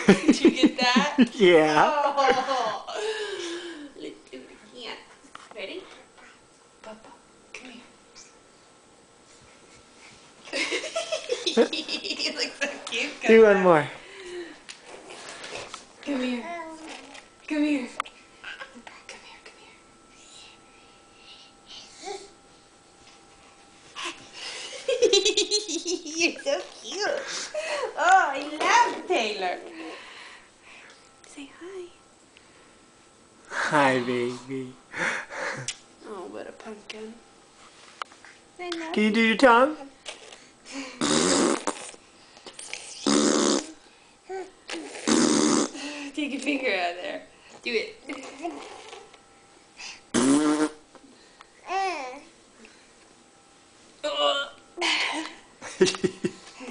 Did you get that? Yeah. Oh. Let's do it again. Ready? Papa, come here. You look so cute. Do one more. Come here. Come here. Come here, come here. You're so cute. Oh, I love Taylor. Say hi. Hi, baby. Oh, what a pumpkin. I love Can you do your tongue? Take your finger out of there. Do it.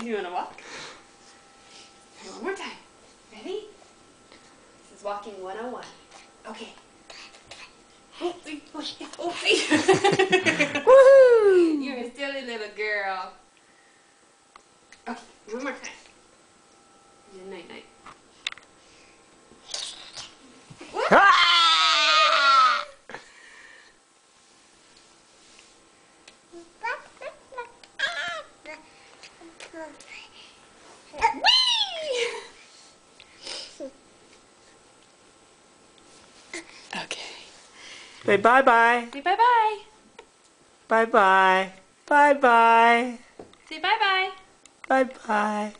You want to walk? One more time. Ready? This is walking 101. Okay. Woohoo! You're a silly little girl. Okay, one more time. Good night, night. Okay. Say bye-bye. Say bye-bye. Bye-bye. Bye-bye. Say bye-bye. Bye-bye.